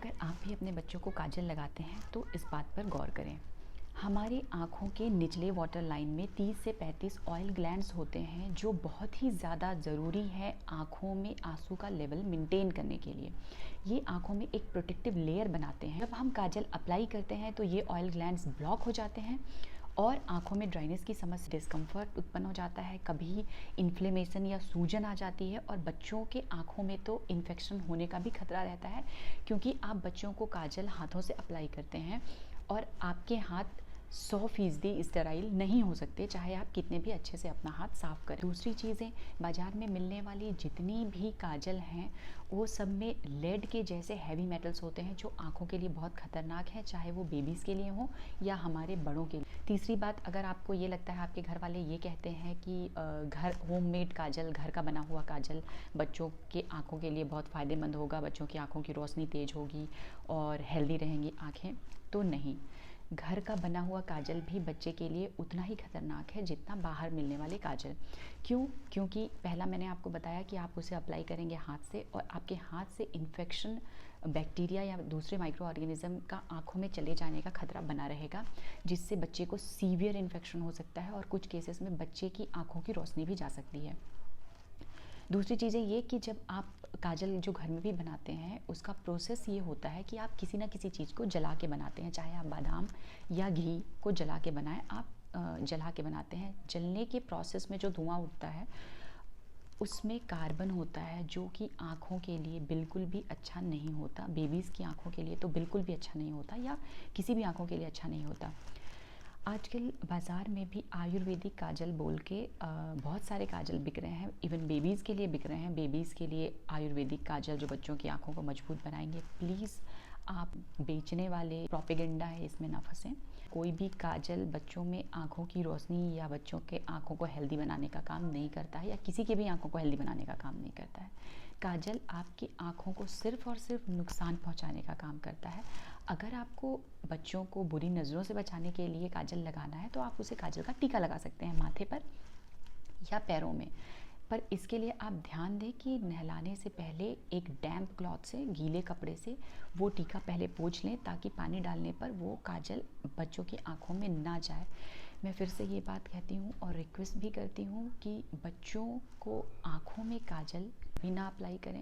अगर आप भी अपने बच्चों को काजल लगाते हैं तो इस बात पर गौर करें। हमारी आँखों के निचले वाटर लाइन में 30 से 35 ऑयल ग्लैंड्स होते हैं जो बहुत ही ज़्यादा ज़रूरी है आँखों में आंसू का लेवल मेंटेन करने के लिए। ये आँखों में एक प्रोटेक्टिव लेयर बनाते हैं। जब हम काजल अप्लाई करते हैं तो ये ऑयल ग्लैंड्स ब्लॉक हो जाते हैं और आँखों में ड्राइनेस की समस्या, डिस्कम्फर्ट उत्पन्न हो जाता है, कभी इन्फ्लेमेशन या सूजन आ जाती है और बच्चों के आँखों में तो इन्फेक्शन होने का भी खतरा रहता है, क्योंकि आप बच्चों को काजल हाथों से अप्लाई करते हैं और आपके हाथ 100% स्टेराइल नहीं हो सकते, चाहे आप कितने भी अच्छे से अपना हाथ साफ़ करें। दूसरी चीज़ें, बाज़ार में मिलने वाली जितनी भी काजल हैं वो सब में लेड के जैसे हैवी मेटल्स होते हैं जो आँखों के लिए बहुत ख़तरनाक है, चाहे वो बेबीज़ के लिए हो या हमारे बड़ों के लिए। तीसरी बात, अगर आपको ये लगता है, आपके घर वाले ये कहते हैं कि घर होममेड काजल, घर का बना हुआ काजल बच्चों के आँखों के लिए बहुत फ़ायदेमंद होगा, बच्चों की आँखों की रोशनी तेज़ होगी और हेल्दी रहेंगी आँखें, तो नहीं। घर का बना हुआ काजल भी बच्चे के लिए उतना ही खतरनाक है जितना बाहर मिलने वाले काजल। क्यों? क्योंकि पहला मैंने आपको बताया कि आप उसे अप्लाई करेंगे हाथ से और आपके हाथ से इन्फेक्शन, बैक्टीरिया या दूसरे माइक्रो ऑर्गेनिज्म का आँखों में चले जाने का खतरा बना रहेगा, जिससे बच्चे को सीवियर इन्फेक्शन हो सकता है और कुछ केसेस में बच्चे की आँखों की रोशनी भी जा सकती है। दूसरी चीज़ें ये कि जब आप काजल जो घर में भी बनाते हैं उसका प्रोसेस ये होता है कि आप किसी ना किसी चीज़ को जला के बनाते हैं, चाहे आप बादाम या घी को जला के बनाएं, आप जला के बनाते हैं। जलने के प्रोसेस में जो धुआं उठता है उसमें कार्बन होता है जो कि आँखों के लिए बिल्कुल भी अच्छा नहीं होता, बेबीज़ की आँखों के लिए तो बिल्कुल भी अच्छा नहीं होता या किसी भी आँखों के लिए अच्छा नहीं होता। आजकल बाज़ार में भी आयुर्वेदिक काजल बोल के बहुत सारे काजल बिक रहे हैं, इवन बेबीज़ के लिए बिक रहे हैं। बेबीज़ के लिए आयुर्वेदिक काजल जो बच्चों की आँखों को मजबूत बनाएंगे। प्लीज़ आप बेचने वाले प्रोपेगेंडा है इसमें ना फंसें। कोई भी काजल बच्चों में आँखों की रोशनी या बच्चों के आँखों को हेल्दी बनाने का काम नहीं करता है या किसी की भी आँखों को हेल्दी बनाने का काम नहीं करता है। काजल आपकी आँखों को सिर्फ़ और सिर्फ नुकसान पहुँचाने का काम करता है। अगर आपको बच्चों को बुरी नज़रों से बचाने के लिए काजल लगाना है तो आप उसे काजल का टीका लगा सकते हैं माथे पर या पैरों में। पर इसके लिए आप ध्यान दें कि नहलाने से पहले एक डैम्प क्लॉथ से, गीले कपड़े से वो टीका पहले पोंछ लें, ताकि पानी डालने पर वो काजल बच्चों की आँखों में ना जाए। मैं फिर से ये बात कहती हूँ और रिक्वेस्ट भी करती हूँ कि बच्चों को आँखों में काजल भी ना अप्लाई करें।